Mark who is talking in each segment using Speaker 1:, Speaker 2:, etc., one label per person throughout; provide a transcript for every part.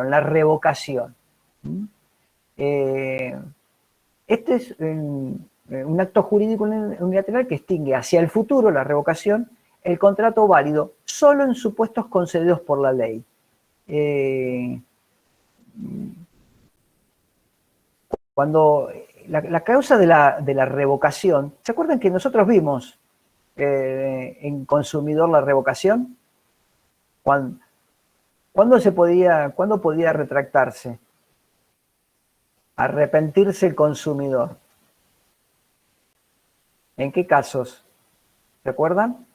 Speaker 1: la revocación. Este es un acto jurídico unilateral que extingue hacia el futuro, la revocación, el contrato válido solo en supuestos concedidos por la ley. Cuando la causa de la revocación, ¿se acuerdan que nosotros vimos en consumidor la revocación? ¿Cuándo podía retractarse? Arrepentirse el consumidor. ¿En qué casos? ¿Se acuerdan?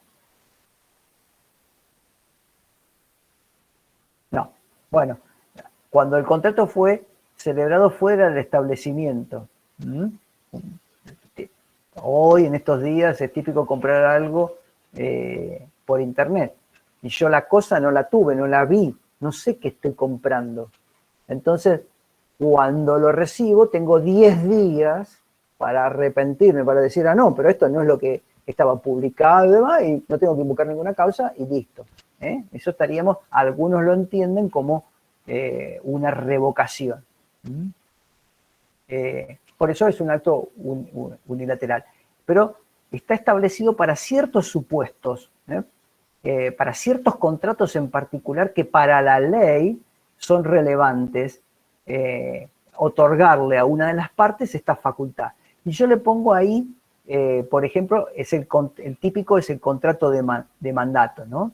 Speaker 1: No. Bueno, cuando el contrato fue celebrado fuera del establecimiento. Hoy, en estos días, es típico comprar algo por internet. Y yo la cosa no la tuve, no la vi, no sé qué estoy comprando. Entonces, cuando lo recibo, tengo 10 días para arrepentirme, para decir, no, pero esto no es lo que estaba publicado y demás, y no tengo que invocar ninguna causa, y listo. Eso estaríamos, algunos lo entienden como una revocación. Por eso es un acto unilateral. Pero está establecido para ciertos supuestos, para ciertos contratos en particular que para la ley son relevantes otorgarle a una de las partes esta facultad. Y yo le pongo ahí, por ejemplo, el típico es el contrato de mandato, ¿no?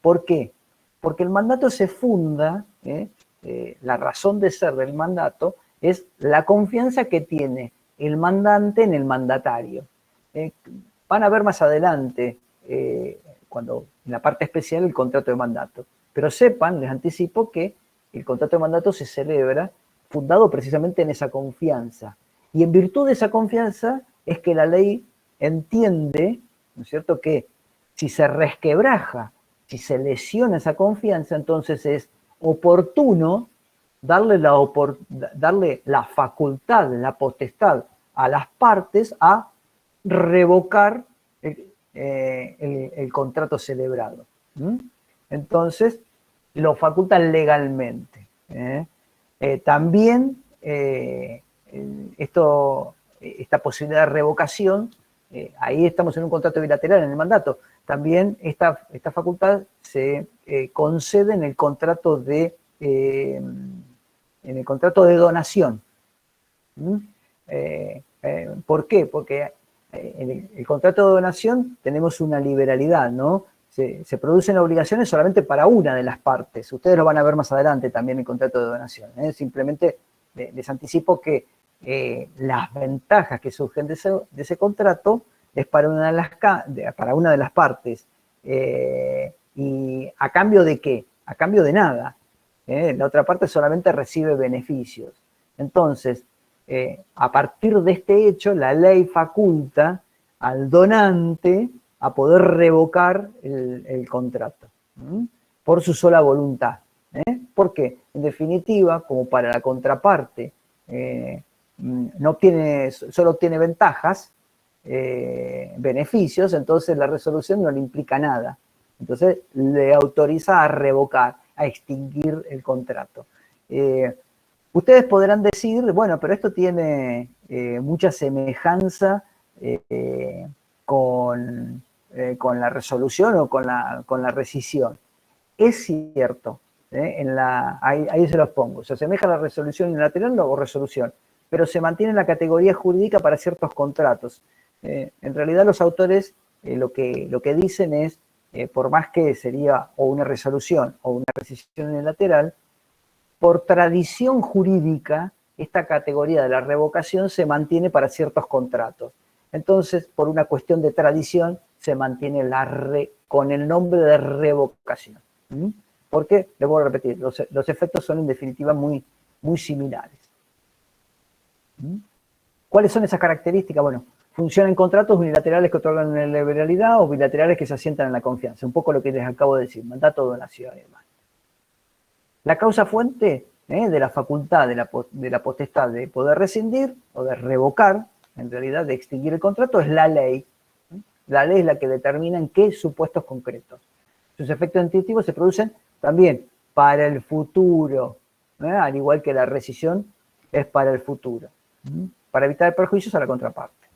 Speaker 1: ¿Por qué? Porque el mandato se funda, la razón de ser del mandato es la confianza que tiene el mandante en el mandatario. Van a ver más adelante, cuando en la parte especial, el contrato de mandato. Pero sepan, les anticipo, que el contrato de mandato se celebra fundado precisamente en esa confianza. Y en virtud de esa confianza es que la ley entiende, ¿no es cierto?, que si se resquebraja, si se lesiona esa confianza, entonces es oportuno darle la facultad, la potestad a las partes a revocar el contrato celebrado. Entonces, lo facultan legalmente. También esta posibilidad de revocación, ahí estamos en un contrato bilateral en el mandato, también esta facultad se concede en el contrato de donación. ¿Por qué? Porque en el contrato de donación tenemos una liberalidad, ¿no? Se producen obligaciones solamente para una de las partes. Ustedes lo van a ver más adelante también en el contrato de donación. Simplemente les anticipo que las ventajas que surgen de ese contrato es para una de las partes. ¿Y a cambio de qué? A cambio de nada. La otra parte solamente recibe beneficios. Entonces, a partir de este hecho, la ley faculta al donante a poder revocar el contrato, por su sola voluntad. ¿Por qué? En definitiva, como para la contraparte solo obtiene ventajas, beneficios, entonces la resolución no le implica nada. Entonces le autoriza a revocar, a extinguir el contrato. Ustedes podrán decir, bueno, pero esto tiene mucha semejanza con la resolución o con la rescisión. Es cierto, ahí se los pongo, se asemeja a la resolución unilateral o resolución, pero se mantiene la categoría jurídica para ciertos contratos. En realidad los autores lo que dicen es, por más que sería o una resolución o una rescisión unilateral, por tradición jurídica, esta categoría de la revocación se mantiene para ciertos contratos. Entonces, por una cuestión de tradición, se mantiene con el nombre de revocación. Porque, les voy a repetir, los efectos son en definitiva muy, muy similares. ¿Cuáles son esas características? Bueno, funcionan contratos unilaterales que otorgan una liberalidad o bilaterales que se asientan en la confianza. Un poco lo que les acabo de decir, mandato, donación y demás. La causa fuente de la facultad, de la potestad de poder rescindir o de revocar, en realidad de extinguir el contrato, es la ley. La ley es la que determina en qué supuestos concretos. Sus efectos intuitivos se producen también para el futuro, al igual que la rescisión es para el futuro, para evitar perjuicios a la contraparte.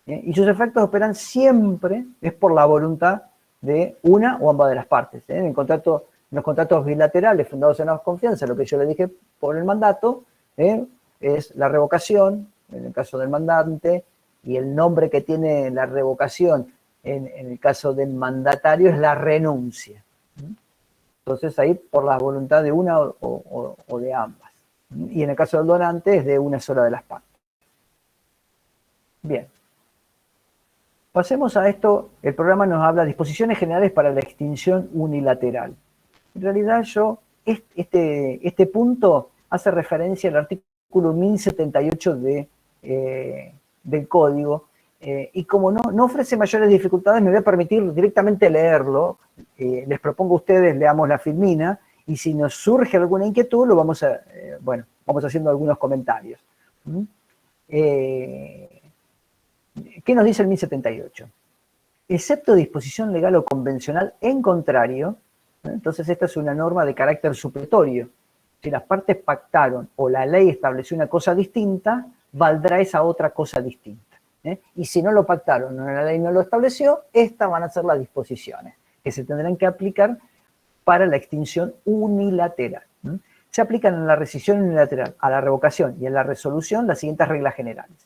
Speaker 1: Y sus efectos operan siempre, es por la voluntad de una o ambas de las partes. En los contratos bilaterales fundados en la confianza, lo que yo le dije por el mandato, es la revocación, en el caso del mandante, y el nombre que tiene la revocación en el caso del mandatario es la renuncia. Entonces ahí por la voluntad de una o de ambas. Y en el caso del donante es de una sola de las partes. Bien. Pasemos a esto. El programa nos habla de disposiciones generales para la extinción unilateral. En realidad este punto hace referencia al artículo 1078 del Código, y como no ofrece mayores dificultades, me voy a permitir directamente leerlo. Les propongo a ustedes, leamos la filmina, y si nos surge alguna inquietud, vamos haciendo algunos comentarios. ¿Qué nos dice el 1078? Excepto disposición legal o convencional en contrario, entonces esta es una norma de carácter supletorio. Si las partes pactaron o la ley estableció una cosa distinta, valdrá esa otra cosa distinta. Y si no lo pactaron o la ley no lo estableció, estas van a ser las disposiciones que se tendrán que aplicar para la extinción unilateral. Se aplican en la rescisión unilateral, a la revocación y en la resolución las siguientes reglas generales.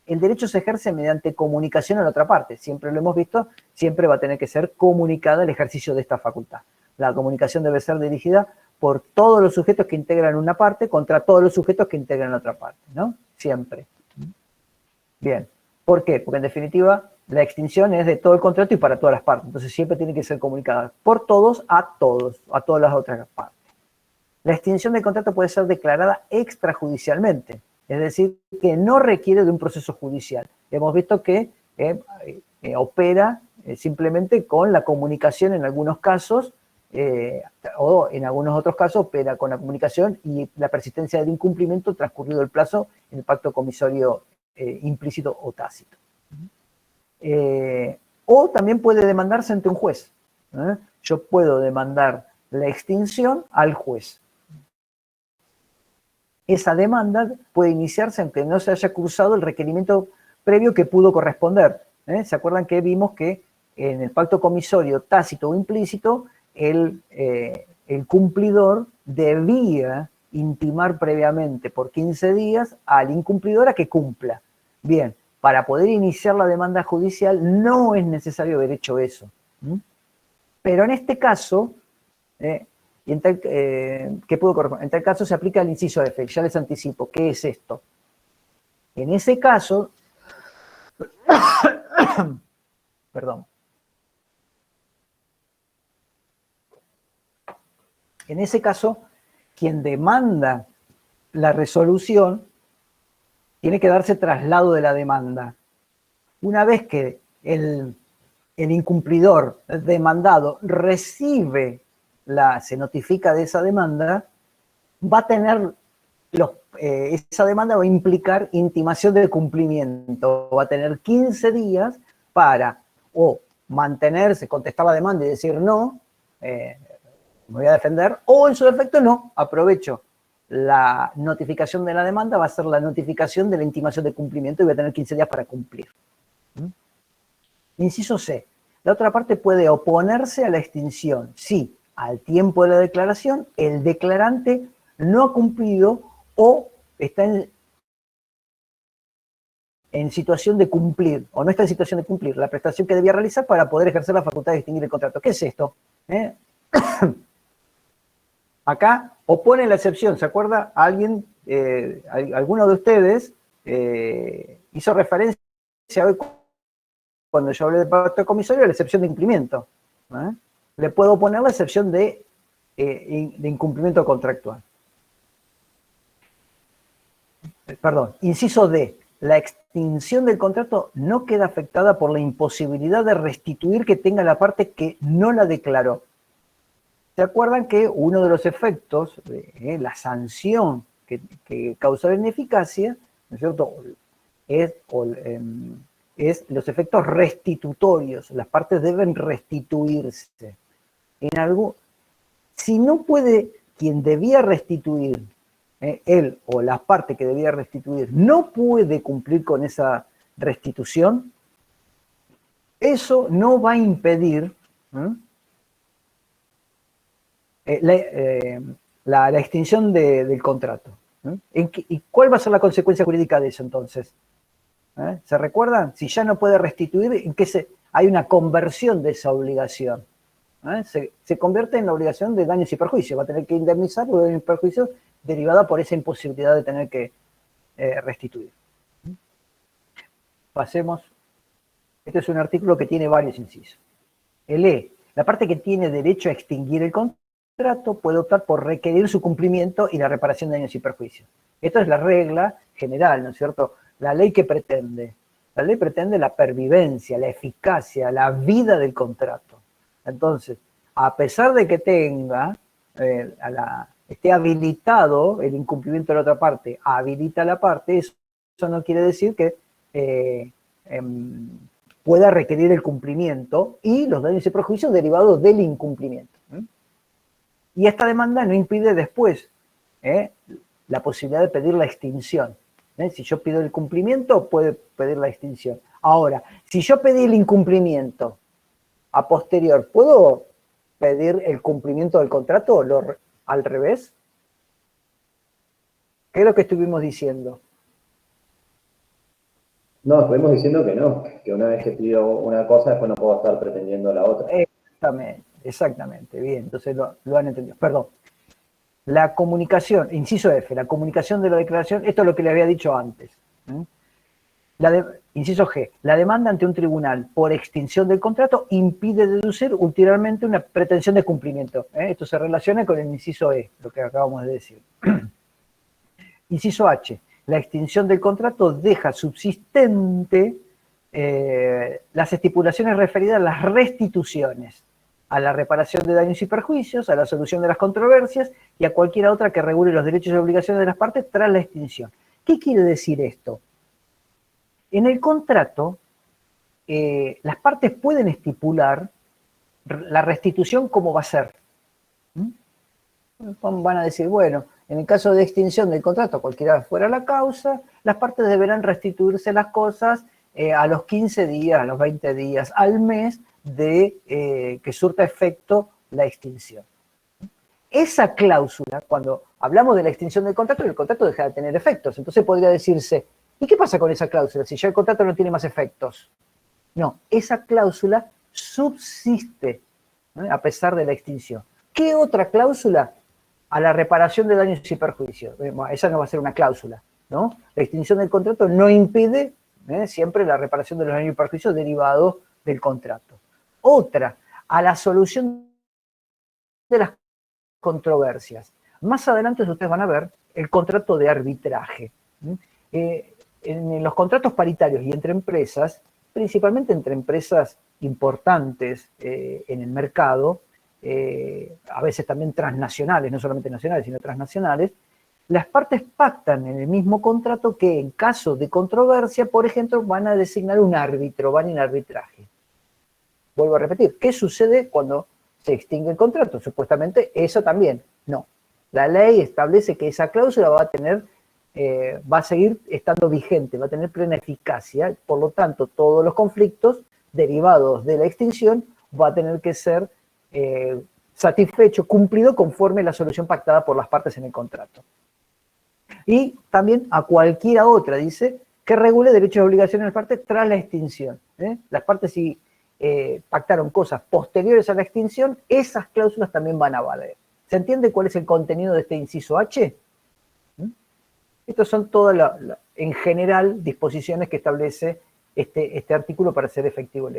Speaker 1: El derecho se ejerce mediante comunicación a la otra parte. Siempre lo hemos visto, siempre va a tener que ser comunicada el ejercicio de esta facultad. La comunicación debe ser dirigida por todos los sujetos que integran una parte contra todos los sujetos que integran la otra parte, ¿no? Siempre. Bien. ¿Por qué? Porque en definitiva la extinción es de todo el contrato y para todas las partes. Entonces siempre tiene que ser comunicada por todas las otras partes. La extinción del contrato puede ser declarada extrajudicialmente, es decir, que no requiere de un proceso judicial. Hemos visto que opera simplemente con la comunicación en algunos casos, o en algunos otros casos opera con la comunicación y la persistencia del incumplimiento transcurrido el plazo en el pacto comisorio implícito o tácito. O también puede demandarse ante un juez. Yo puedo demandar la extinción al juez. Esa demanda puede iniciarse aunque no se haya cursado el requerimiento previo que pudo corresponder. ¿Se acuerdan que vimos que en el pacto comisorio tácito o implícito el cumplidor debía intimar previamente por 15 días al incumplidor a que cumpla? Bien, para poder iniciar la demanda judicial no es necesario haber hecho eso. Pero en este caso, en tal caso se aplica el inciso F. Ya les anticipo, ¿qué es esto? En ese caso, perdón. En ese caso, quien demanda la resolución tiene que darse traslado de la demanda. Una vez que el incumplidor demandado recibe se notifica de esa demanda, va a tener esa demanda va a implicar intimación de cumplimiento. Va a tener 15 días para o mantenerse, contestar la demanda y decir no, me voy a defender, o en su defecto no, aprovecho la notificación de la demanda, va a ser la notificación de la intimación de cumplimiento y voy a tener 15 días para cumplir. Inciso C. La otra parte puede oponerse a la extinción si al tiempo de la declaración el declarante no ha cumplido o está en situación de cumplir, o no está en situación de cumplir la prestación que debía realizar para poder ejercer la facultad de extinguir el contrato. ¿Qué es esto? Acá opone la excepción. ¿Se acuerda? Alguno de ustedes hizo referencia hoy cuando yo hablé de pacto comisario a la excepción de incumplimiento. Le puedo oponer la excepción de incumplimiento contractual. Perdón, inciso D. La extinción del contrato no queda afectada por la imposibilidad de restituir que tenga la parte que no la declaró. ¿Se acuerdan que uno de los efectos de la sanción que causa la ineficacia, ¿no es cierto?, es los efectos restitutorios? Las partes deben restituirse. Si no puede quien debía restituir, él o la parte que debía restituir, no puede cumplir con esa restitución, eso no va a impedir la extinción del contrato. ¿Y cuál va a ser la consecuencia jurídica de eso entonces? ¿Se recuerdan? Si ya no puede restituir, ¿en qué hay una conversión de esa obligación? Se convierte en la obligación de daños y perjuicios. Va a tener que indemnizar los daños y perjuicios derivada por esa imposibilidad de tener que restituir. Pasemos. Este es un artículo que tiene varios incisos. El E, la parte que tiene derecho a extinguir el contrato puede optar por requerir su cumplimiento y la reparación de daños y perjuicios. Esto es la regla general, ¿no es cierto? La ley que pretende. La ley pretende la pervivencia, la eficacia, la vida del contrato. Entonces, a pesar de que tenga, esté habilitado el incumplimiento de la otra parte, habilita la parte, eso no quiere decir que pueda requerir el cumplimiento y los daños y perjuicios derivados del incumplimiento. Y esta demanda no impide después la posibilidad de pedir la extinción. Si yo pido el cumplimiento, puede pedir la extinción. Ahora, si yo pedí el incumplimiento a posterior, ¿puedo pedir el cumplimiento del contrato o al revés? ¿Qué es lo que estuvimos diciendo?
Speaker 2: No, estuvimos diciendo que no, que una vez que pido una cosa, después no puedo estar pretendiendo la otra.
Speaker 1: Exactamente, bien, entonces lo han entendido. Perdón. La comunicación, inciso F, la comunicación de la declaración, esto es lo que le había dicho antes. Inciso G, la demanda ante un tribunal por extinción del contrato impide deducir ulteriormente una pretensión de cumplimiento. Esto se relaciona con el inciso E, lo que acabamos de decir. Inciso H, la extinción del contrato deja subsistente las estipulaciones referidas a las restituciones, a la reparación de daños y perjuicios, a la solución de las controversias y a cualquier otra que regule los derechos y obligaciones de las partes tras la extinción. ¿Qué quiere decir esto? En el contrato, las partes pueden estipular la restitución cómo va a ser. Van a decir, bueno, en el caso de extinción del contrato, cualquiera fuera la causa, las partes deberán restituirse las cosas a los 15 días, a los 20 días, al mes de que surta efecto la extinción. Esa cláusula, cuando hablamos de la extinción del contrato, el contrato deja de tener efectos. Entonces podría decirse, ¿y qué pasa con esa cláusula si ya el contrato no tiene más efectos? No, esa cláusula subsiste a pesar de la extinción. ¿Qué otra cláusula? A la reparación de daños y perjuicios. Esa no va a ser una cláusula, ¿no? La extinción del contrato no impide siempre la reparación de los daños y perjuicios derivados del contrato. Otra, a la solución de las controversias. Más adelante ustedes van a ver el contrato de arbitraje. En los contratos paritarios y entre empresas, principalmente entre empresas importantes en el mercado, a veces también transnacionales, no solamente nacionales, sino transnacionales, las partes pactan en el mismo contrato que en caso de controversia, por ejemplo, van a designar un árbitro, van en arbitraje. Vuelvo a repetir, ¿qué sucede cuando se extingue el contrato? Supuestamente eso también. No. La ley establece que esa cláusula va a seguir estando vigente, va a tener plena eficacia, por lo tanto, todos los conflictos derivados de la extinción va a tener que ser satisfecho, cumplido conforme la solución pactada por las partes en el contrato. Y también a cualquiera otra, dice, que regule derechos y obligaciones de las partes tras la extinción. Las partes si pactaron cosas posteriores a la extinción, esas cláusulas también van a valer. ¿Se entiende cuál es el contenido de este inciso H? Estos son todas, en general, disposiciones que establece este artículo para ser efectivo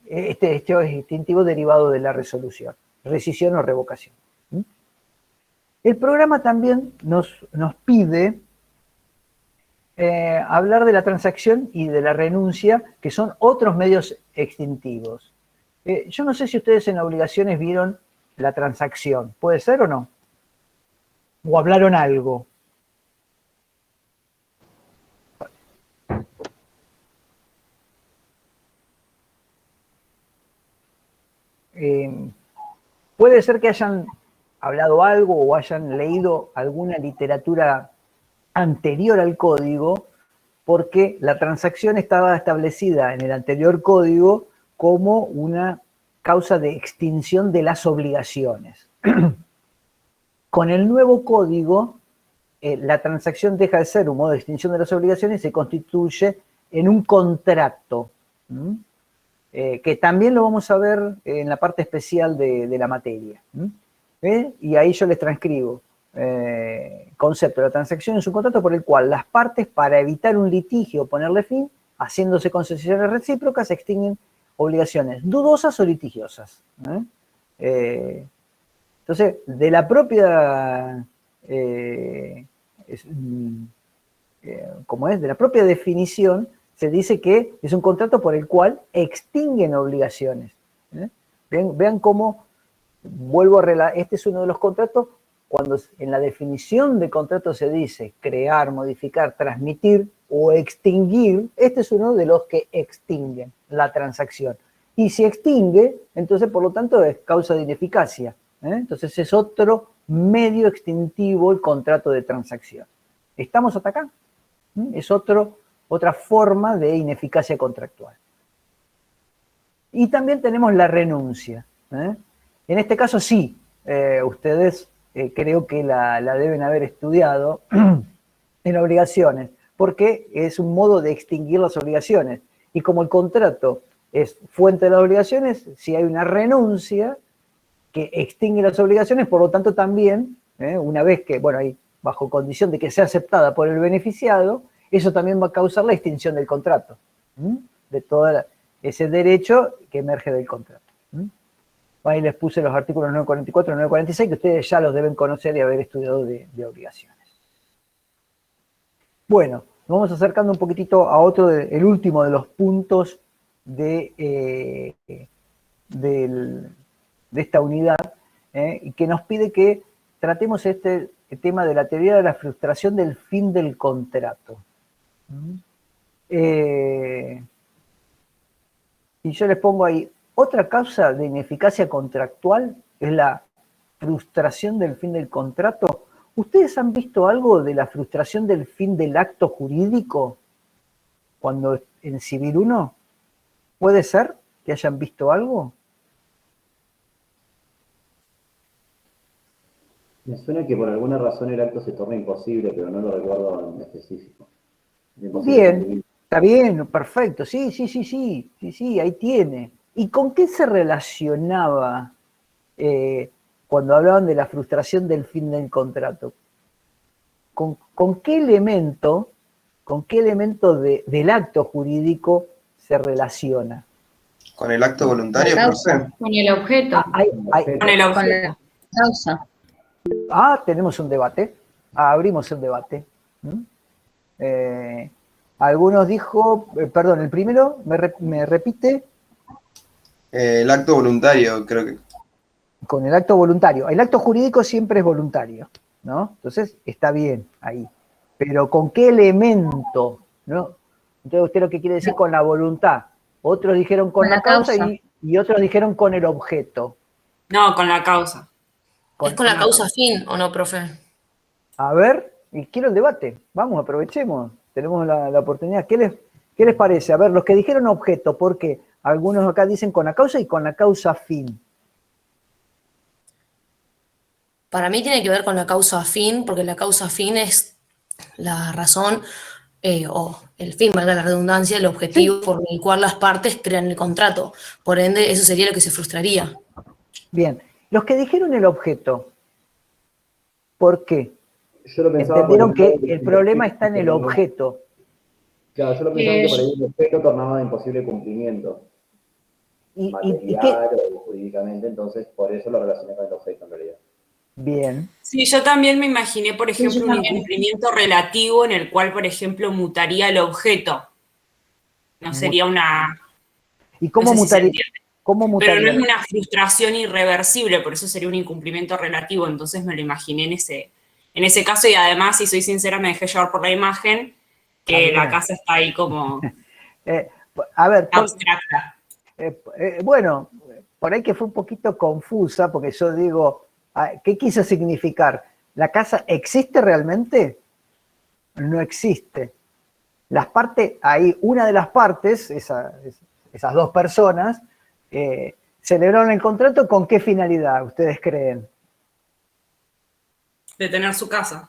Speaker 1: este hecho distintivo derivado de la resolución, rescisión o revocación. El programa también nos pide hablar de la transacción y de la renuncia, que son otros medios extintivos. Yo no sé si ustedes en obligaciones vieron la transacción, ¿puede ser o no? ¿O hablaron algo? Puede ser que hayan hablado algo o hayan leído alguna literatura anterior al código, porque la transacción estaba establecida en el anterior código como una causa de extinción de las obligaciones. Con el nuevo código, la transacción deja de ser un modo de extinción de las obligaciones y se constituye en un contrato, que también lo vamos a ver en la parte especial de la materia. Y ahí yo les transcribo. Concepto, la transacción es un contrato por el cual las partes, para evitar un litigio o ponerle fin, haciéndose concesiones recíprocas, extinguen obligaciones dudosas o litigiosas. Entonces, de la propia de la propia definición, se dice que es un contrato por el cual extinguen obligaciones. Vean cómo, vuelvo a relatar, este es uno de los contratos, cuando en la definición de contrato se dice crear, modificar, transmitir o extinguir, este es uno de los que extinguen la transacción. Y si extingue, entonces por lo tanto es causa de ineficacia. Entonces es otro medio extintivo el contrato de transacción. ¿Estamos hasta acá? Es otra forma de ineficacia contractual. Y también tenemos la renuncia. En este caso sí, ustedes creo que la deben haber estudiado en obligaciones, porque es un modo de extinguir las obligaciones. Y como el contrato es fuente de las obligaciones, si hay una renuncia que extingue las obligaciones, por lo tanto también, una vez que, bueno, ahí bajo condición de que sea aceptada por el beneficiado, eso también va a causar la extinción del contrato, de todo ese derecho que emerge del contrato. Ahí les puse los artículos 944 y 946, que ustedes ya los deben conocer y haber estudiado de obligaciones. Bueno, nos vamos acercando un poquitito a otro, el último de los puntos de esta unidad, y que nos pide que tratemos este tema de la teoría de la frustración del fin del contrato. Y yo les pongo ahí, otra causa de ineficacia contractual es la frustración del fin del contrato. ¿Ustedes han visto algo de la frustración del fin del acto jurídico cuando en Civil 1? ¿Puede ser que hayan visto algo?
Speaker 2: Me suena que por alguna razón el acto se torna imposible, pero no lo recuerdo en específico.
Speaker 1: Bien, está bien, perfecto. Sí, ahí tiene. ¿Y con qué se relacionaba cuando hablaban de la frustración del fin del contrato? ¿Con qué elemento del acto jurídico se relaciona?
Speaker 3: Con el acto voluntario, profe.
Speaker 4: Con el objeto.
Speaker 3: Con el objeto.
Speaker 4: Con la causa.
Speaker 1: Tenemos un debate. Abrimos el debate. Algunos dijo, perdón, el primero, ¿me repite?
Speaker 3: El acto voluntario, creo que.
Speaker 1: Con el acto voluntario. El acto jurídico siempre es voluntario, ¿no? Entonces, está bien ahí. Pero ¿con qué elemento? ¿No? Entonces, ¿usted lo que quiere decir con la voluntad? Otros dijeron con la causa y otros dijeron con el objeto.
Speaker 5: No, con la causa.
Speaker 4: ¿Es con la causa fin o no, profe?
Speaker 1: A ver, y quiero el debate. Vamos, aprovechemos. Tenemos la oportunidad. ¿Qué les parece? A ver, los que dijeron objeto, ¿por qué? Algunos acá dicen con la causa y con la causa fin.
Speaker 4: Para mí tiene que ver con la causa fin, porque la causa fin es la razón o el fin, valga la redundancia, el objetivo por el cual las partes crean el contrato. Por ende, eso sería lo que se frustraría.
Speaker 1: Bien, los que dijeron el objeto, ¿por qué?
Speaker 2: Yo lo pensaba.
Speaker 1: Entendieron que el problema está en el objeto.
Speaker 2: Claro, yo lo pensaba que por ahí el objeto tornaba de imposible cumplimiento. Material o jurídicamente, entonces por eso lo relacioné con el objeto en realidad.
Speaker 1: Bien.
Speaker 5: Sí, yo también me imaginé, por ejemplo, un incumplimiento relativo en el cual, por ejemplo, mutaría el objeto. No sería una...
Speaker 1: ¿Y cómo mutaría?
Speaker 5: Pero no es una frustración irreversible, por eso sería un incumplimiento relativo. Entonces me lo imaginé en ese caso, y además, si soy sincera, me dejé llevar por la imagen, que la casa está ahí como
Speaker 1: a ver,
Speaker 5: abstracta.
Speaker 1: Bueno, por ahí que fue un poquito confusa, porque yo digo, ¿qué quiso significar? ¿La casa existe realmente? No existe. Las partes, ahí una de las partes, esas dos personas, celebraron el contrato. ¿Con qué finalidad ustedes creen?
Speaker 5: De tener su casa.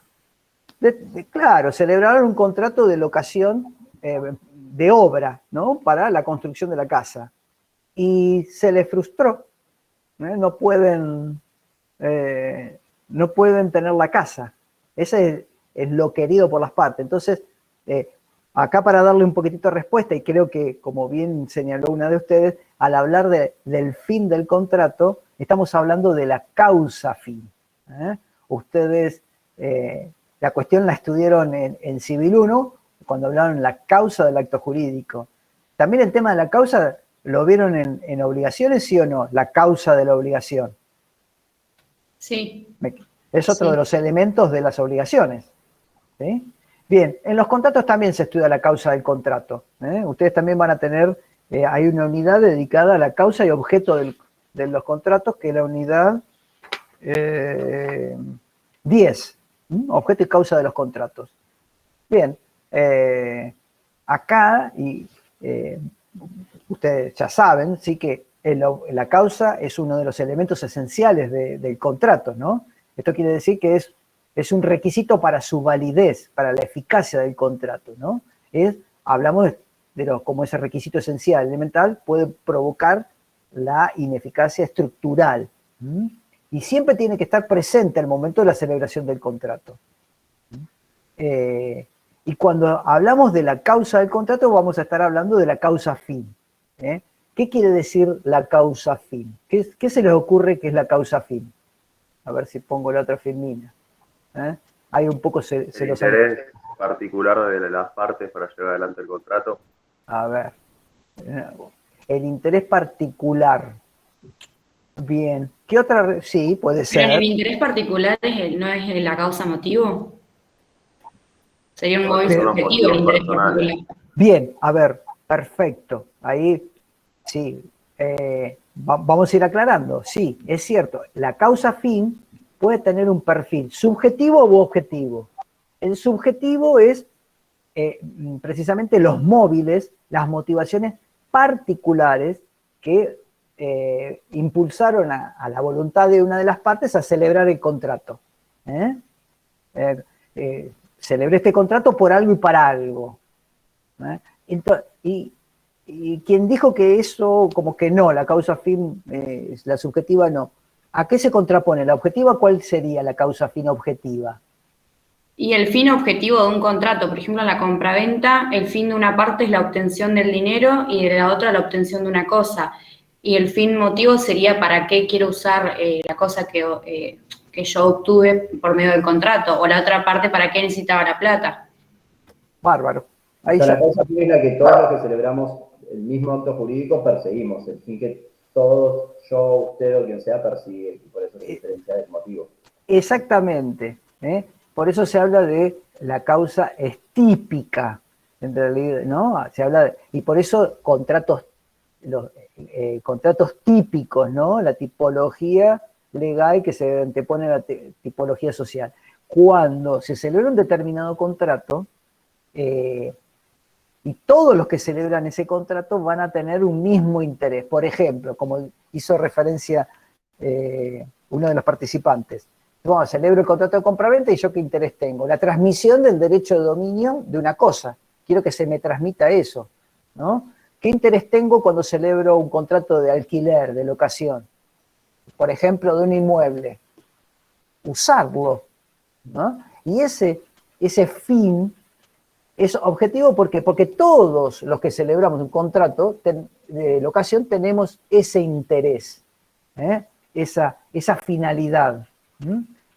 Speaker 1: Claro, celebraron un contrato de locación de obra, ¿no? Para la construcción de la casa. Y se les frustró. No pueden tener la casa. Ese es lo querido por las partes. Entonces, acá para darle un poquitito de respuesta, y creo que, como bien señaló una de ustedes, al hablar del fin del contrato, estamos hablando de la causa fin. Ustedes, la cuestión la estudiaron en Civil 1, cuando hablaron de la causa del acto jurídico. También el tema de la causa, ¿lo vieron en obligaciones, sí o no? La causa de la obligación.
Speaker 6: Sí.
Speaker 1: Es otro de los elementos de las obligaciones. ¿Sí? Bien, en los contratos también se estudia la causa del contrato. Ustedes también van a tener, hay una unidad dedicada a la causa y objeto de los contratos, que es la unidad 10, objeto y causa de los contratos. Bien, acá, y ustedes ya saben, sí, que la causa es uno de los elementos esenciales del contrato, ¿no? Esto quiere decir que es un requisito para su validez, para la eficacia del contrato, ¿no? Hablamos como ese requisito esencial, elemental, puede provocar la ineficacia estructural. Y siempre tiene que estar presente al momento de la celebración del contrato. Y cuando hablamos de la causa del contrato, vamos a estar hablando de la causa fin. ¿Qué quiere decir la causa fin? ¿Qué se les ocurre que es la causa fin? A ver si pongo la otra filmina. Hay un poco
Speaker 7: el interés particular de las partes para llevar adelante el contrato.
Speaker 1: A ver. El interés particular. Bien. ¿Qué otra? Sí, puede ser.
Speaker 6: Pero el interés particular no es la causa motivo. Sería un móvil subjetivo el interés particular.
Speaker 1: Bien, a ver, perfecto. Ahí, sí. Vamos a ir aclarando. Sí, es cierto. La causa fin puede tener un perfil subjetivo u objetivo. El subjetivo es precisamente los móviles, las motivaciones particulares que impulsaron a la voluntad de una de las partes a celebrar el contrato. Celebré este contrato por algo y para algo. Entonces, y quien dijo que eso, como que no, la causa fin, la subjetiva no. ¿A qué se contrapone? ¿La objetiva? ¿Cuál sería la causa fin objetiva?
Speaker 6: Y el fin objetivo de un contrato, por ejemplo, en la compraventa, el fin de una parte es la obtención del dinero y de la otra la obtención de una cosa. Y el fin motivo sería para qué quiero usar la cosa que yo obtuve por medio del contrato, o la otra parte para qué necesitaba la plata.
Speaker 1: Bárbaro.
Speaker 2: Ahí la causa fin es la que todos los que celebramos el mismo acto jurídico perseguimos, el fin que todos, yo, usted o quien sea, persigue, y por eso la diferencia del motivo.
Speaker 1: Exactamente. Por eso se habla de la causa es típica, en realidad, ¿no? Se habla y por eso contratos típicos, ¿no? La tipología legal que se antepone a la tipología social. Cuando se celebra un determinado contrato, y todos los que celebran ese contrato van a tener un mismo interés. Por ejemplo, como hizo referencia uno de los participantes, bueno, celebro el contrato de compraventa y yo qué interés tengo, la transmisión del derecho de dominio de una cosa, quiero que se me transmita eso, ¿no? ¿Qué interés tengo cuando celebro un contrato de alquiler, de locación? Por ejemplo, de un inmueble, usarlo, ¿no? Y ese fin es objetivo porque todos los que celebramos un contrato de locación tenemos ese interés, esa finalidad.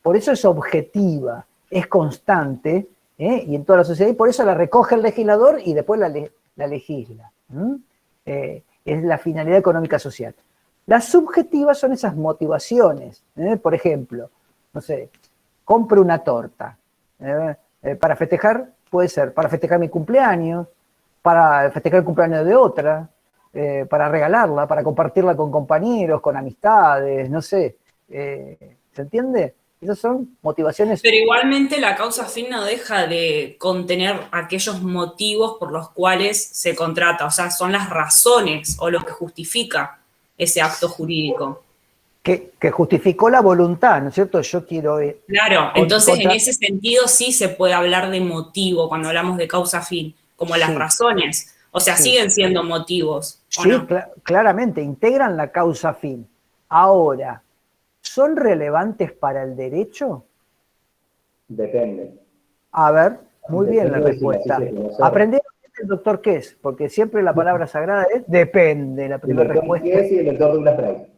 Speaker 1: Por eso es objetiva, es constante, y en toda la sociedad, y por eso la recoge el legislador y después la legisla. Es la finalidad económica social. Las subjetivas son esas motivaciones. Por ejemplo, no sé, compro una torta para festejar. Puede ser para festejar mi cumpleaños, para festejar el cumpleaños de otra, para regalarla, para compartirla con compañeros, con amistades, no sé. ¿Se entiende? Esas son motivaciones.
Speaker 5: Pero igualmente la causa fin no deja de contener aquellos motivos por los cuales se contrata, o sea, son las razones o lo que justifica ese acto jurídico.
Speaker 1: Que justificó la voluntad, ¿no es cierto? Yo quiero...
Speaker 5: Claro, entonces en ese sentido sí se puede hablar de motivo cuando hablamos de causa fin, como las razones. O sea, siguen siendo motivos.
Speaker 1: Sí, no? Claramente, integran la causa fin. Ahora, ¿son relevantes para el derecho?
Speaker 2: Depende.
Speaker 1: A ver, muy bien la respuesta. Aprendieron el doctor Kess, porque siempre la palabra sagrada es depende, la primera respuesta.
Speaker 2: El doctor Kess y el doctor Douglas Price.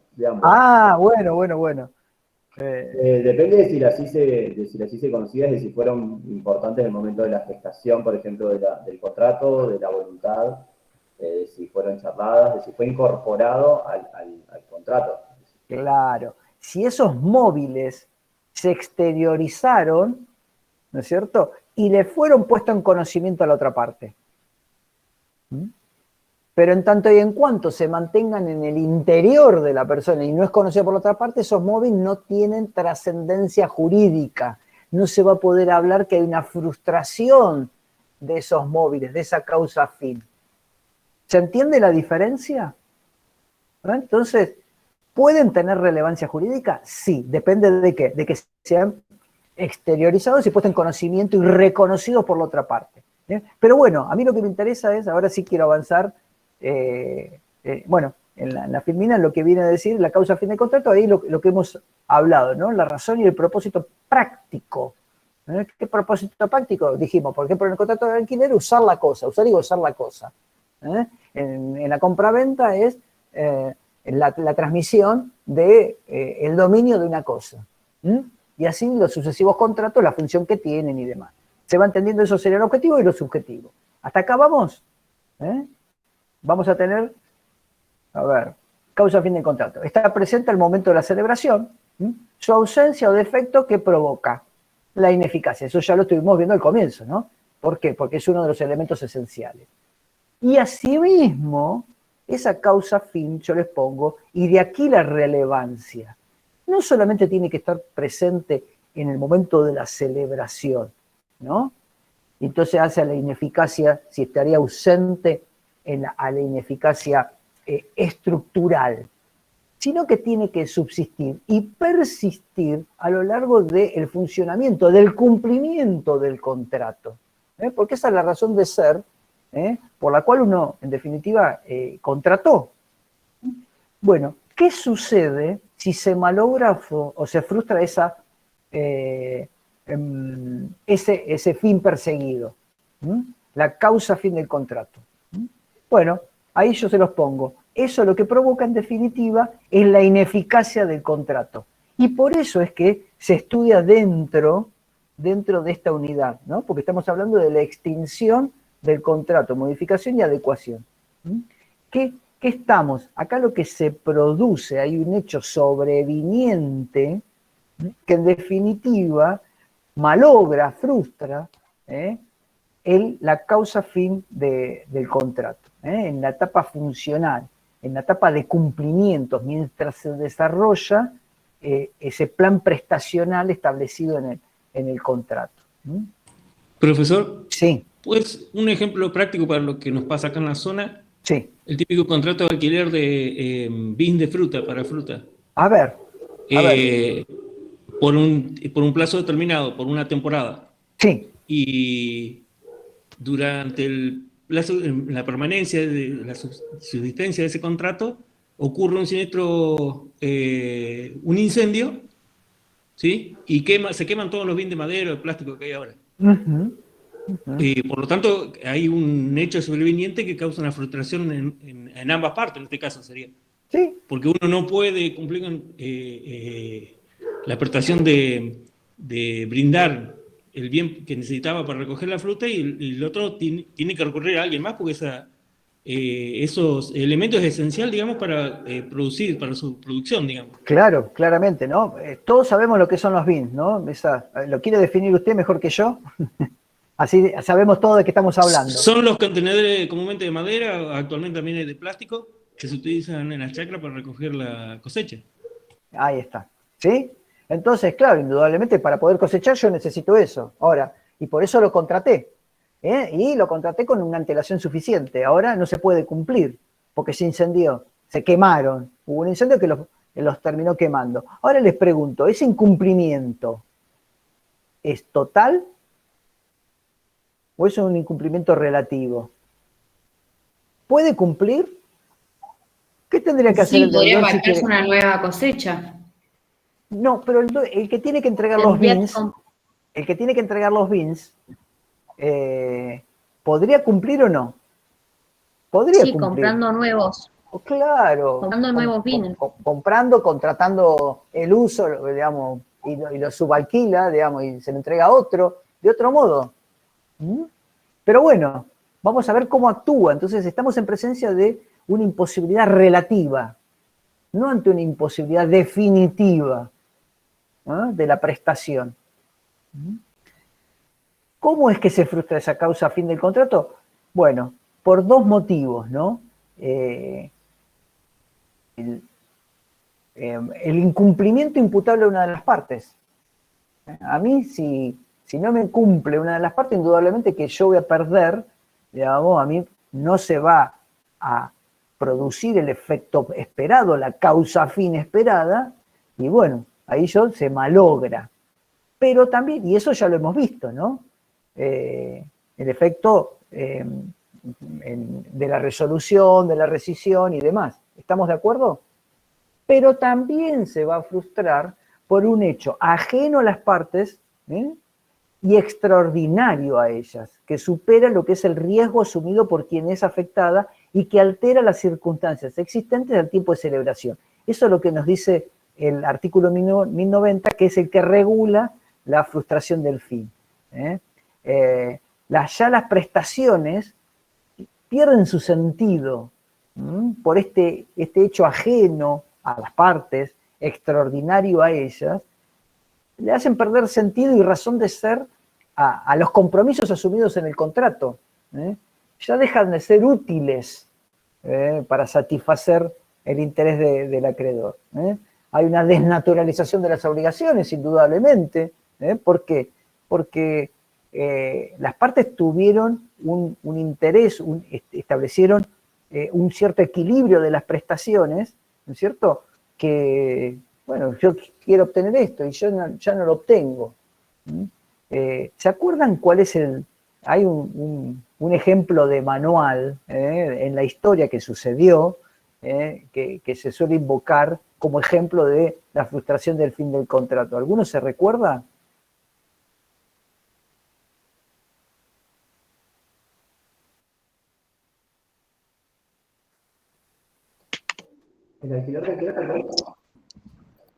Speaker 1: Ah, bueno.
Speaker 2: Depende de si las hice conocidas, de si fueron importantes en el momento de la gestación, por ejemplo, del contrato, de la voluntad, de si fueron charladas, de si fue incorporado al contrato.
Speaker 1: Claro. Si esos móviles se exteriorizaron, ¿no es cierto? Y le fueron puestos en conocimiento a la otra parte. Pero en tanto y en cuanto se mantengan en el interior de la persona y no es conocido por la otra parte, esos móviles no tienen trascendencia jurídica. No se va a poder hablar que hay una frustración de esos móviles, de esa causa fin. ¿Se entiende la diferencia? ¿No? Entonces, ¿pueden tener relevancia jurídica? Sí, depende de qué, de que sean exteriorizados y puestos en conocimiento y reconocidos por la otra parte. Pero bueno, a mí lo que me interesa es, ahora sí quiero avanzar, bueno, en la Filmina lo que viene a decir la causa fin del contrato, ahí lo que hemos hablado, ¿no? La razón y el propósito práctico. ¿Qué propósito práctico? Dijimos, por ejemplo, en el contrato de alquiler, usar la cosa, usar y gozar la cosa. En la compraventa es la transmisión de el dominio de una cosa. Y así los sucesivos contratos, la función que tienen y demás. Se va entendiendo, eso sería el objetivo y lo subjetivo. ¿Hasta acá vamos? Vamos a tener, a ver, causa fin del contrato. Está presente al momento de la celebración, su ausencia o defecto que provoca la ineficacia. Eso ya lo estuvimos viendo al comienzo, ¿no? ¿Por qué? Porque es uno de los elementos esenciales. Y asimismo, esa causa fin, yo les pongo, y de aquí la relevancia. No solamente tiene que estar presente en el momento de la celebración, ¿no? Entonces hace a la ineficacia, si estaría ausente a la ineficacia estructural, sino que tiene que subsistir y persistir a lo largo del funcionamiento, del cumplimiento del contrato. Porque esa es la razón de ser por la cual uno, en definitiva, contrató. Bueno, ¿qué sucede si se malogra o se frustra ese fin perseguido? La causa fin del contrato. Bueno, ahí yo se los pongo. Eso lo que provoca, en definitiva, es la ineficacia del contrato. Y por eso es que se estudia dentro de esta unidad, ¿no? Porque estamos hablando de la extinción del contrato, modificación y adecuación. ¿Qué estamos? Acá lo que se produce, hay un hecho sobreviniente que en definitiva malogra, frustra la causa fin del contrato. En la etapa funcional, en la etapa de cumplimientos, mientras se desarrolla ese plan prestacional establecido en el contrato.
Speaker 8: Profesor,
Speaker 1: sí.
Speaker 8: Pues un ejemplo práctico para lo que nos pasa acá en la zona,
Speaker 1: sí.
Speaker 8: El típico contrato de alquiler de bin de fruta para fruta.
Speaker 1: A ver.
Speaker 8: Por un plazo determinado, por una temporada.
Speaker 1: Sí.
Speaker 8: Y durante la permanencia de la subsistencia de ese contrato, ocurre un siniestro, un incendio, ¿sí? Y se queman todos los bins de madera o de plástico que hay ahora. Por lo tanto, hay un hecho sobreviniente que causa una frustración en ambas partes, en este caso sería.
Speaker 1: Sí.
Speaker 8: Porque uno no puede cumplir con la prestación de brindar el bien que necesitaba para recoger la fruta y el otro tiene que recurrir a alguien más porque esos elementos es esencial, digamos, para producir, para su producción, digamos.
Speaker 1: Claro, claramente, ¿no? Todos sabemos lo que son los bins, ¿no? ¿Lo quiere definir usted mejor que yo? Así sabemos todo de qué estamos hablando.
Speaker 8: Son los contenedores comúnmente de madera, actualmente también hay de plástico, que se utilizan en las chacras para recoger la cosecha.
Speaker 1: Ahí está. ¿Sí? Entonces, claro, indudablemente para poder cosechar yo necesito eso. Ahora, y por eso lo contraté. Y lo contraté con una antelación suficiente. Ahora no se puede cumplir, porque se incendió, se quemaron. Hubo un incendio que los terminó quemando. Ahora les pregunto, ¿ese incumplimiento es total o es un incumplimiento relativo? ¿Puede cumplir? ¿Qué tendría que hacer
Speaker 6: Sí,
Speaker 1: el
Speaker 6: podría
Speaker 1: deudor si
Speaker 6: pactarse
Speaker 1: quiere?
Speaker 6: una nueva cosecha.
Speaker 1: No, pero el que tiene que entregar los
Speaker 6: Tendría que
Speaker 1: bins, el que tiene que entregar los bins, ¿podría cumplir o no? Podría
Speaker 9: Sí,
Speaker 1: cumplir.
Speaker 9: comprando nuevos.
Speaker 1: Claro.
Speaker 9: Comprando nuevos bins.
Speaker 1: Comprando, contratando el uso, digamos, y lo subalquila, digamos, y se lo entrega a otro, de otro modo. ¿Mm? Pero bueno, vamos a ver cómo actúa. Entonces estamos en presencia de una imposibilidad relativa, no ante una imposibilidad definitiva, ¿no?, de la prestación. ¿Cómo es que se frustra esa causa a fin del contrato? Bueno, por dos motivos, ¿no? El incumplimiento imputable a una de las partes. A mí, si no me cumple una de las partes, indudablemente que yo voy a perder, digamos, a mí no se va a producir el efecto esperado, la causa fin esperada, y bueno, ahí se malogra. Pero también, y eso ya lo hemos visto, ¿no? El efecto de la resolución, de la rescisión y demás. ¿Estamos de acuerdo? Pero también se va a frustrar por un hecho ajeno a las partes y extraordinario a ellas, que supera lo que es el riesgo asumido por quien es afectada y que altera las circunstancias existentes al tiempo de celebración. Eso es lo que nos dice el artículo 1090, que es el que regula la frustración del fin. Ya las prestaciones pierden su sentido por este hecho ajeno a las partes, extraordinario a ellas, le hacen perder sentido y razón de ser a los compromisos asumidos en el contrato. Ya dejan de ser útiles para satisfacer el interés del acreedor. Hay una desnaturalización de las obligaciones, indudablemente. ¿Por qué? Porque las partes tuvieron un interés, establecieron un cierto equilibrio de las prestaciones, ¿no es cierto? Que, bueno, yo quiero obtener esto y yo ya no lo obtengo. ¿Se acuerdan cuál es hay un ejemplo de manual en la historia que sucedió, que se suele invocar como ejemplo de la frustración del fin del contrato? ¿Alguno se recuerda?
Speaker 2: ¿El alquiler de qué, perdón?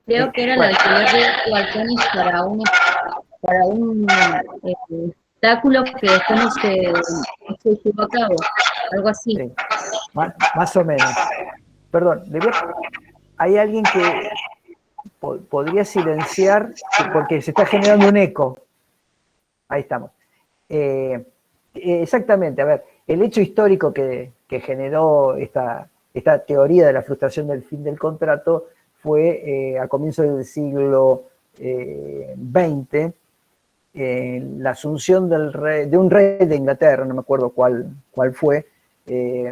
Speaker 9: Creo que era el alquiler de balcones para un espectáculo que después no se llevó a cabo, algo así.
Speaker 1: Sí, más o menos. Perdón, hay alguien que podría silenciar porque se está generando un eco. Ahí estamos. Exactamente, a ver, el hecho histórico que generó esta teoría de la frustración del fin del contrato fue a comienzos del siglo XX, la asunción de un rey de Inglaterra, no me acuerdo cuál fue,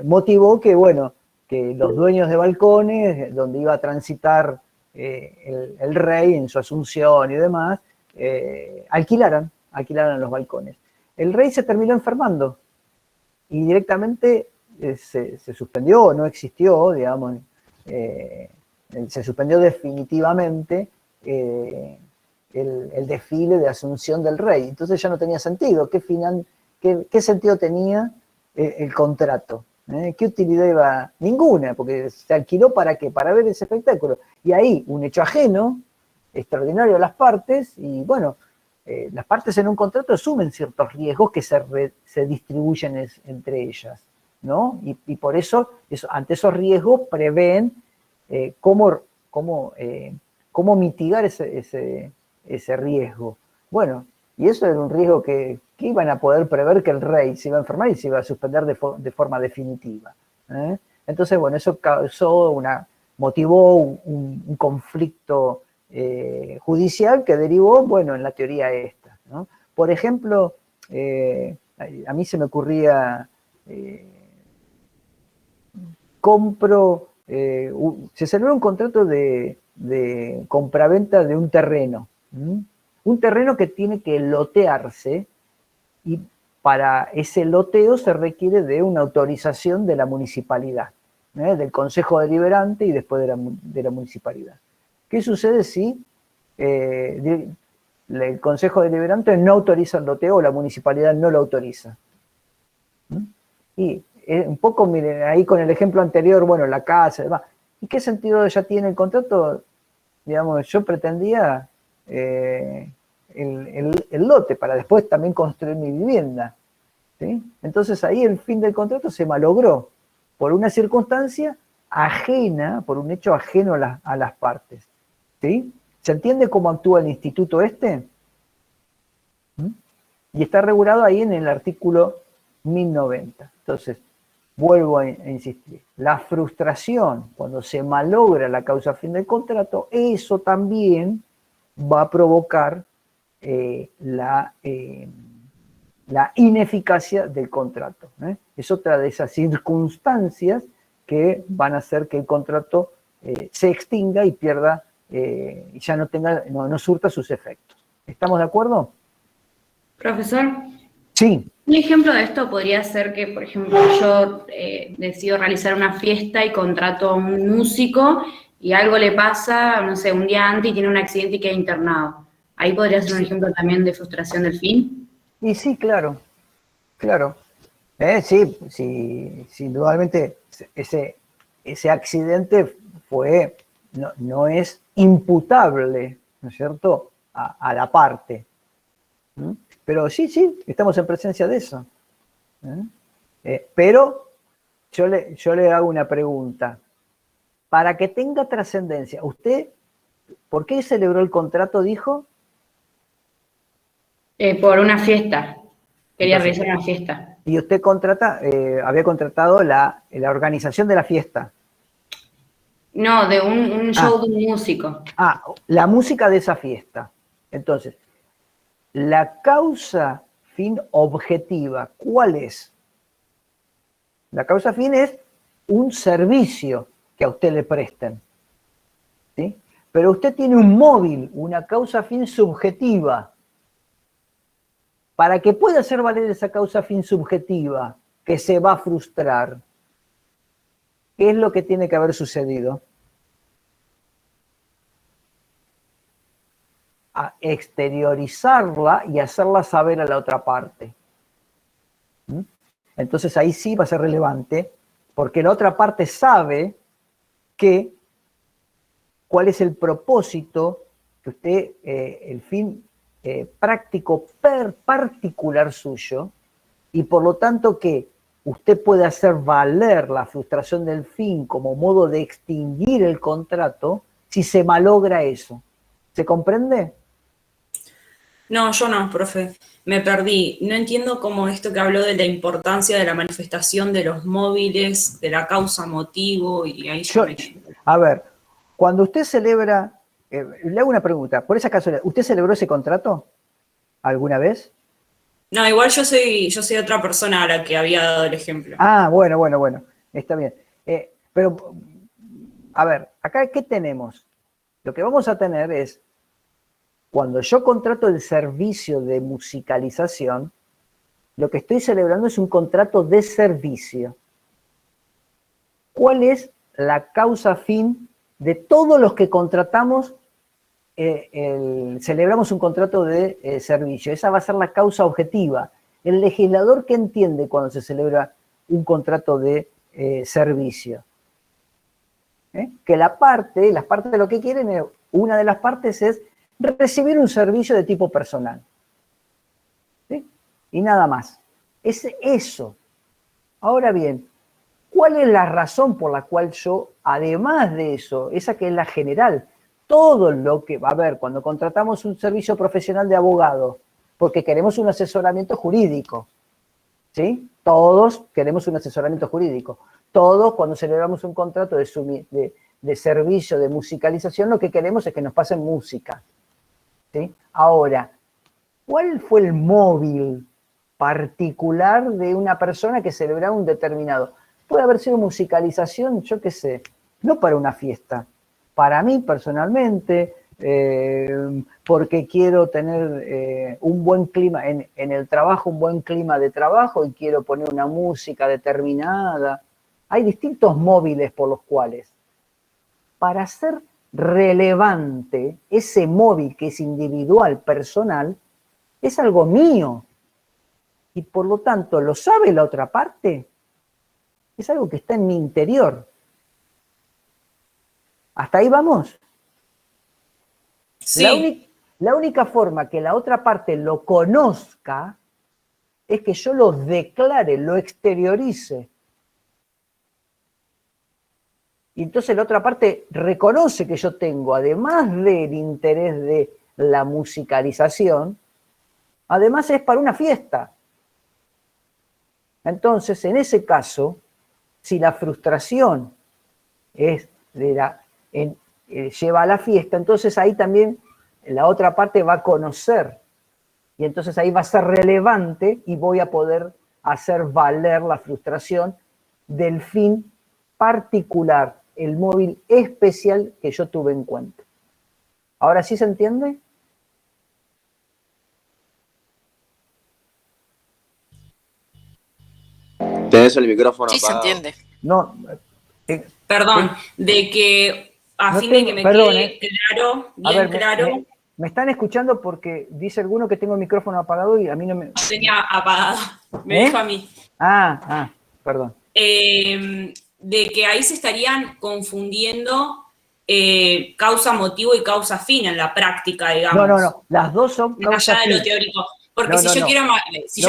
Speaker 1: motivó que, bueno, que los dueños de balcones, donde iba a transitar el rey en su asunción y demás, alquilaran los balcones. El rey se terminó enfermando y directamente se suspendió, no existió, digamos, se suspendió definitivamente el desfile de asunción del rey. Entonces ya no tenía sentido. ¿Qué sentido tenía el contrato? ¿Qué utilidad iba? Ninguna, porque se alquiló ¿para qué? Para ver ese espectáculo. Y ahí, un hecho ajeno, extraordinario a las partes, y bueno, las partes en un contrato asumen ciertos riesgos que se distribuyen entre ellas, ¿no? Y por eso, ante esos riesgos, prevén cómo mitigar ese riesgo. Bueno, y eso era un riesgo que que iban a poder prever que el rey se iba a enfermar y se iba a suspender de forma definitiva. Entonces, bueno, eso motivó un conflicto judicial que derivó, bueno, en la teoría esta, ¿no? Por ejemplo, a mí se me ocurría, se celebró un contrato de compraventa de un terreno, un terreno que tiene que lotearse, y para ese loteo se requiere de una autorización de la municipalidad, del Consejo Deliberante y después de la municipalidad. ¿Qué sucede si el Consejo Deliberante no autoriza el loteo o la municipalidad no lo autoriza? Y un poco, miren, ahí con el ejemplo anterior, bueno, la casa, demás. ¿Y qué sentido ya tiene el contrato? Digamos, yo pretendía el lote para después también construir mi vivienda, ¿sí? Entonces ahí el fin del contrato se malogró por una circunstancia ajena, por un hecho ajeno a las partes, ¿sí? ¿Se entiende cómo actúa el instituto este? Y está regulado ahí en el artículo 1090. Entonces, vuelvo a insistir, la frustración, cuando se malogra la causa fin del contrato, eso también va a provocar la ineficacia del contrato. Es otra de esas circunstancias que van a hacer que el contrato se extinga y pierda, y ya no surta sus efectos. ¿Estamos de acuerdo?
Speaker 6: Profesor.
Speaker 1: Sí.
Speaker 6: Un ejemplo de esto podría ser que, por ejemplo, yo decido realizar una fiesta y contrato a un músico y algo le pasa, no sé, un día antes y tiene un accidente y queda internado. Ahí podría ser un ejemplo también de frustración del fin.
Speaker 1: Y sí, claro. Sí, indudablemente ese accidente no es imputable, ¿no es cierto?, a la parte. Pero sí, estamos en presencia de eso. Pero yo le hago una pregunta. Para que tenga trascendencia, ¿usted por qué celebró el contrato, dijo?
Speaker 6: Por una fiesta. Quería realizar una fiesta.
Speaker 1: Y usted había contratado la organización de la fiesta.
Speaker 6: No, de un show de un músico.
Speaker 1: La música de esa fiesta. Entonces, la causa fin objetiva, ¿cuál es? La causa fin es un servicio que a usted le presten, ¿sí? Pero usted tiene un móvil, una causa fin subjetiva. Para que pueda hacer valer esa causa fin subjetiva, que se va a frustrar, ¿qué es lo que tiene que haber sucedido? A exteriorizarla y hacerla saber a la otra parte. Entonces ahí sí va a ser relevante, porque la otra parte sabe cuál es el propósito que usted, el fin práctico particular suyo, y por lo tanto que usted puede hacer valer la frustración del fin como modo de extinguir el contrato si se malogra eso. ¿Se comprende?
Speaker 5: No, yo no, profe. Me perdí. No entiendo cómo esto que habló de la importancia de la manifestación de los móviles, de la causa motivo, y ahí
Speaker 1: A ver, cuando usted celebra, le hago una pregunta, por esa casualidad, ¿usted celebró ese contrato alguna vez?
Speaker 5: No, igual yo soy otra persona a la que había dado el ejemplo.
Speaker 1: Bueno, está bien. Pero, a ver, acá, ¿qué tenemos? Lo que vamos a tener es, cuando yo contrato el servicio de musicalización, lo que estoy celebrando es un contrato de servicio. ¿Cuál es la causa fin de todos los que contratamos? Celebramos un contrato de servicio. Esa va a ser la causa objetiva. El legislador, ¿qué entiende cuando se celebra un contrato de servicio? Que las partes lo que quieren, una de las partes es recibir un servicio de tipo personal. ¿Sí? Y nada más. Es eso. Ahora bien, ¿cuál es la razón por la cual yo, además de eso, esa que es la general, todo lo que va a haber cuando contratamos un servicio profesional de abogado, porque queremos un asesoramiento jurídico, ¿sí? Todos queremos un asesoramiento jurídico. Todos, cuando celebramos un contrato de servicio de musicalización, lo que queremos es que nos pasen música, ¿sí? Ahora, ¿cuál fue el móvil particular de una persona que celebraba un determinado? Puede haber sido musicalización, yo qué sé, no para una fiesta. Para mí, personalmente, porque quiero tener un buen clima en el trabajo, un buen clima de trabajo y quiero poner una música determinada. Hay distintos móviles por los cuales, para ser relevante, ese móvil que es individual, personal, es algo mío. Y por lo tanto, ¿lo sabe la otra parte? Es algo que está en mi interior. ¿Hasta ahí vamos?
Speaker 5: Sí.
Speaker 1: La única forma que la otra parte lo conozca es que yo lo declare, lo exteriorice. Y entonces la otra parte reconoce que yo tengo, además del interés de la musicalización, además es para una fiesta. Entonces, en ese caso, si la frustración es lleva a la fiesta, entonces ahí también la otra parte va a conocer. Y entonces ahí va a ser relevante y voy a poder hacer valer la frustración del fin particular, el móvil especial que yo tuve en cuenta. ¿Ahora sí se entiende?
Speaker 10: Tenés el micrófono
Speaker 11: Sí, se
Speaker 10: apagado.
Speaker 11: entiende.
Speaker 1: No.
Speaker 5: Perdón, de que a
Speaker 1: No
Speaker 5: fin de
Speaker 1: tengo-
Speaker 5: que me
Speaker 1: perdón,
Speaker 5: quede claro,
Speaker 1: A
Speaker 5: bien
Speaker 1: ver,
Speaker 5: claro,
Speaker 1: me están escuchando porque dice alguno que tengo el micrófono apagado y a mí no me...
Speaker 5: tenía apagado, me dijo a mí.
Speaker 1: Perdón.
Speaker 5: De que ahí se estarían confundiendo causa motivo y causa fin en la práctica, digamos.
Speaker 1: No, las dos son
Speaker 5: Más
Speaker 1: causa
Speaker 5: allá de lo
Speaker 1: fin.
Speaker 5: teórico. Porque
Speaker 1: No,
Speaker 5: si
Speaker 1: no,
Speaker 5: yo
Speaker 1: no.
Speaker 5: quiero,
Speaker 1: No,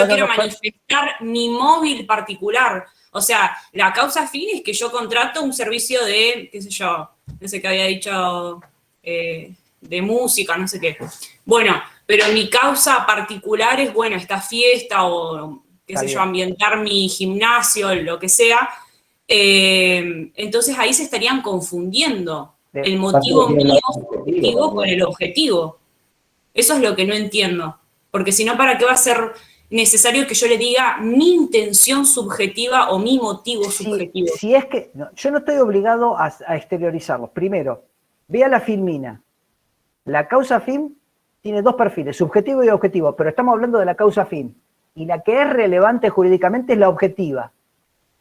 Speaker 1: no, no,
Speaker 5: manifestar mi móvil particular, o sea, la causa fin es que yo contrato un servicio de, qué sé yo, no sé qué había dicho, de música, no sé qué. Bueno, pero mi causa particular es, bueno, esta fiesta o, qué sé yo, ambientar mi gimnasio, lo que sea. Entonces ahí se estarían confundiendo el motivo mío subjetivo con el objetivo. Eso es lo que no entiendo. Porque si no, ¿para qué va a ser necesario que yo le diga mi intención subjetiva o mi motivo subjetivo?
Speaker 1: Si es que yo no estoy obligado a exteriorizarlos. Primero, vea la filmina. La causa fin tiene dos perfiles, subjetivo y objetivo, pero estamos hablando de la causa fin. Y la que es relevante jurídicamente es la objetiva.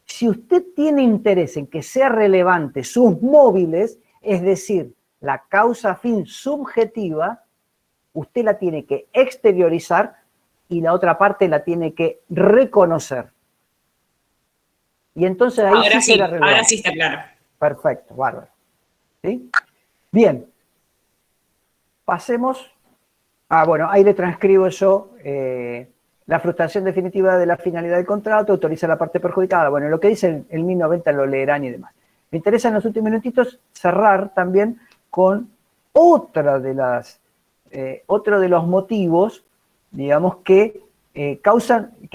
Speaker 1: Si usted tiene interés en que sea relevante sus móviles, es decir, la causa fin subjetiva, usted la tiene que exteriorizar y la otra parte la tiene que reconocer. Y entonces ahí
Speaker 5: ahora
Speaker 1: sí será relevante.
Speaker 5: Ahora sí está claro.
Speaker 1: Perfecto, bárbaro. ¿Sí? Bien. Pasemos. Bueno, ahí le transcribo yo la frustración definitiva de la finalidad del contrato, autoriza la parte perjudicada. Bueno, lo que dice el 1090 lo leerán y demás. Me interesa en los últimos minutitos cerrar también con otro de los motivos, digamos, que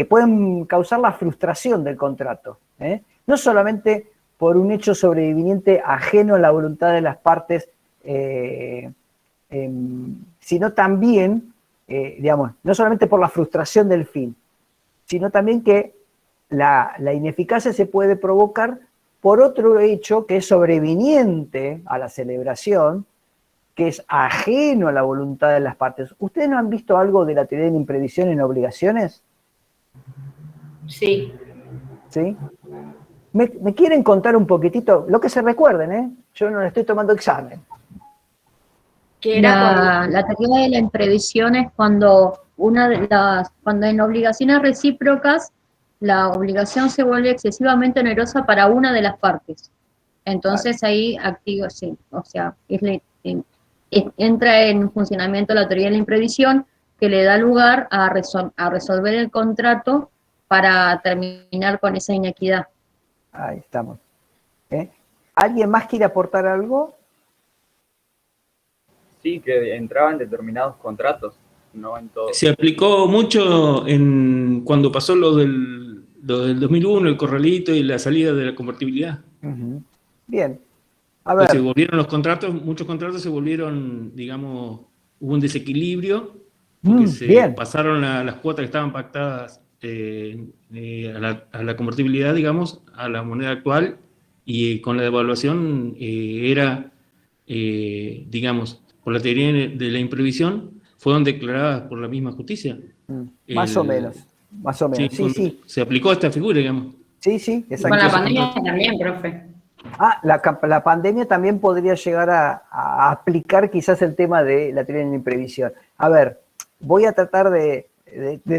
Speaker 1: pueden causar la frustración del contrato. No solamente por un hecho sobreviviente ajeno a la voluntad de las partes, sino también, digamos, no solamente por la frustración del fin, sino también que la ineficacia se puede provocar por otro hecho que es sobreviniente a la celebración, que es ajeno a la voluntad de las partes. ¿Ustedes no han visto algo de la teoría de la imprevisión en obligaciones?
Speaker 6: Sí.
Speaker 1: ¿Sí? ¿Me quieren contar un poquitito? Lo que se recuerden, Yo no le estoy tomando examen.
Speaker 9: La teoría de la imprevisión es cuando cuando en obligaciones recíprocas la obligación se vuelve excesivamente onerosa para una de las partes. Entonces ahí activa, sí, o sea, entra en funcionamiento la teoría de la imprevisión que le da lugar a resolver el contrato para terminar con esa inequidad.
Speaker 1: Ahí estamos. ¿Alguien más quiere aportar algo?
Speaker 12: Sí, que entraba en determinados contratos
Speaker 11: no en todo.
Speaker 8: Se aplicó mucho cuando pasó lo del 2001, el corralito y la salida de la convertibilidad.
Speaker 1: Bien. A
Speaker 8: Pues se
Speaker 1: ver,
Speaker 8: volvieron los contratos, muchos contratos se volvieron, digamos, hubo un desequilibrio, porque se
Speaker 1: bien.
Speaker 8: pasaron las cuotas que estaban pactadas a la convertibilidad, digamos, a la moneda actual, y con la devaluación digamos, por la teoría de la imprevisión, fueron declaradas por la misma justicia.
Speaker 1: Más o menos. Sí, sí.
Speaker 8: Se aplicó esta figura, digamos.
Speaker 1: Sí, sí,
Speaker 6: Con
Speaker 1: exacto.
Speaker 6: la pandemia también, profe.
Speaker 1: La pandemia también podría llegar a aplicar quizás el tema de la teoría de la imprevisión. A ver, voy a tratar de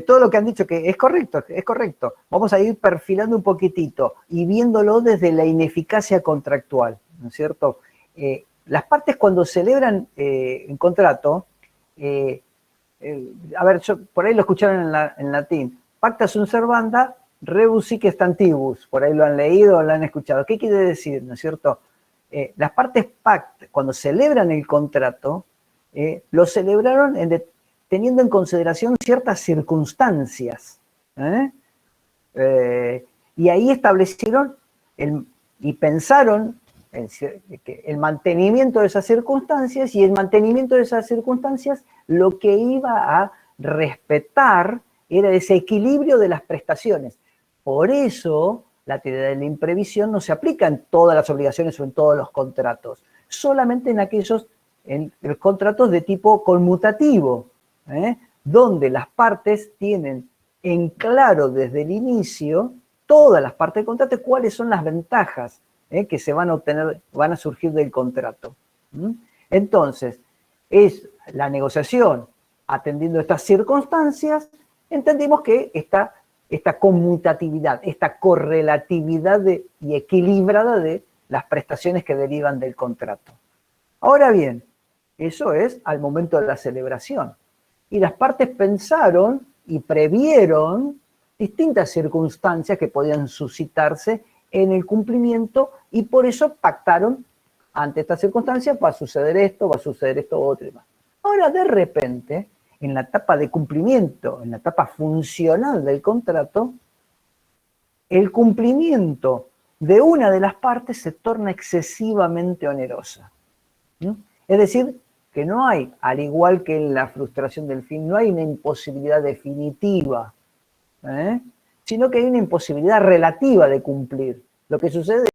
Speaker 1: todo lo que han dicho, que es correcto, es correcto. Vamos a ir perfilando un poquitito y viéndolo desde la ineficacia contractual, ¿no es cierto? Las partes cuando celebran un contrato, a ver, por ahí lo escucharon en latín, pacta sunt servanda, rebus sic stantibus, por ahí lo han leído o lo han escuchado. ¿Qué quiere decir, no es cierto? Las partes cuando celebran el contrato, lo celebraron teniendo en consideración ciertas circunstancias. Y ahí establecieron y pensaron el mantenimiento de esas circunstancias, y el mantenimiento de esas circunstancias lo que iba a respetar era ese equilibrio de las prestaciones. Por eso la teoría de la imprevisión no se aplica en todas las obligaciones o en todos los contratos, solamente en aquellos los contratos de tipo conmutativo, donde las partes tienen en claro desde el inicio, todas las partes del contrato, cuáles son las ventajas que se van a obtener, van a surgir del contrato. Entonces, es la negociación atendiendo estas circunstancias, entendimos que esta conmutatividad, esta correlatividad y equilibrada de las prestaciones que derivan del contrato. Ahora bien, eso es al momento de la celebración. Y las partes pensaron y previeron distintas circunstancias que podían suscitarse en el cumplimiento, y por eso pactaron ante estas circunstancias: va a suceder esto otro y demás. Ahora, de repente, en la etapa de cumplimiento, en la etapa funcional del contrato, el cumplimiento de una de las partes se torna excesivamente onerosa. Es decir, que no hay, al igual que en la frustración del fin, no hay una imposibilidad definitiva, sino que hay una imposibilidad relativa de cumplir. Lo que sucede